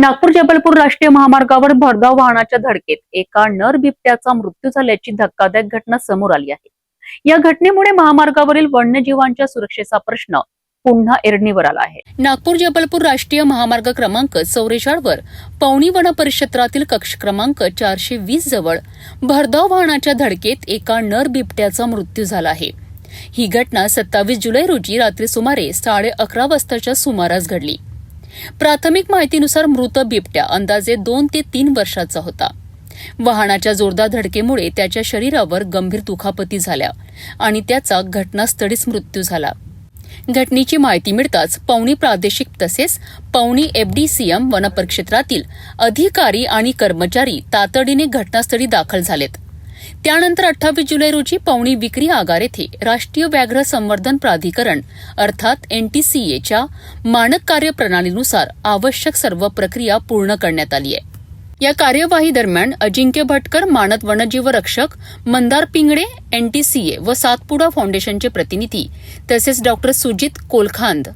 नागपूर जबलपूर राष्ट्रीय महामार्गावर भरधाव वाहनाच्या धडकेत एका नर बिबट्याचा मृत्यू झाल्याची धक्कादायक घटना समोर आली आहे। या घटनेमुळे महामार्गावरील वन्यजीवांच्या सुरक्षेचा प्रश्न पुन्हा ऐरणीवर आला आहे। नागपूर जबलपूर राष्ट्रीय महामार्ग क्रमांक 44 वर पवनी वन परिक्षेत्रातील कक्ष क्रमांक 420 जवळ भरधाव वाहनाच्या धडकेत एका नर बिबट्याचा मृत्यू झाला आहे। ही घटना 27 जुलै रोजी रात्री सुमारे 11:30 वाजताच्या सुमारास घडली। प्राथमिक माहितीनुसार मृत बिबट्या अंदाजे 2 ते 3 वर्षाचा होता। वाहनाच्या जोरदार धडकेमुळे त्याच्या शरीरावर गंभीर दुखापती झाल्या आणि त्याचा घटनास्थळीच मृत्यू झाला। घटनेची माहिती मिळताच पवनी प्रादेशिक तसेच पवनी FDCM वन परिक्षेत्रातील अधिकारी आणि कर्मचारी तातडीने घटनास्थळी दाखल झालेत। त्यानंतर 28 जुलै रोजी पवनी विक्री आगार येथे राष्ट्रीय व्याघ्र संवर्धन प्राधिकरण अर्थात NTCAच्या मानक कार्यप्रणालीनुसार आवश्यक सर्व प्रक्रिया पूर्ण करण्यात आली आहे। या कार्यवाही दरम्यान अजिंक्य भटकर मानद वन्यजीव रक्षक, मंदार पिंगळे NTCA व सातपुडा फाउंडेशनचे प्रतिनिधी तसेच डॉक्टर सुजित कोलखांद,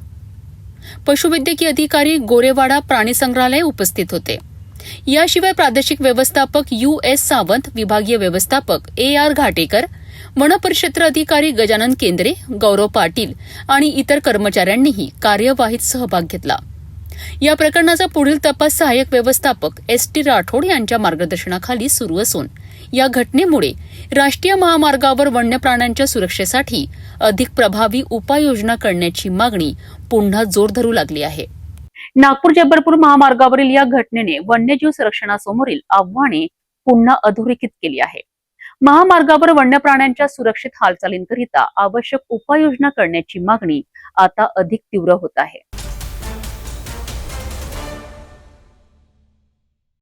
पशुवैद्यकीय अधिकारी गोरेवाडा प्राणी संग्रहालय उपस्थित होते। याशिवाय प्रादेशिक व्यवस्थापक US सावंत, विभागीय व्यवस्थापक AR घाटेकर, वनपरिक्षेत्र अधिकारी गजानन केंद्रे, गौरव पाटील आणि इतर कर्मचाऱ्यांनीही कार्यवाहीत सहभाग घेतला। या प्रकरणाचा पुढील तपास सहाय्यक व्यवस्थापक ST राठोड यांच्या मार्गदर्शनाखाली सुरू असून या घटनेमुळे राष्ट्रीय महामार्गावर वन्य प्राण्यांच्या सुरक्षेसाठी अधिक प्रभावी उपाययोजना करण्याची मागणी पुन्हा जोर धरू लागली आहे। नागपूर जबलपूर महामार्गावरील या घटनेने वन्यजीव संरक्षणासमोरील आव्हाने पुन्हा अधोरेखित केली आहे। महामार्गावर वन्य प्राण्यांच्या सुरक्षित हालचालींकरिता आवश्यक उपाययोजना करण्याची मागणी आता अधिक तीव्र होत आहे।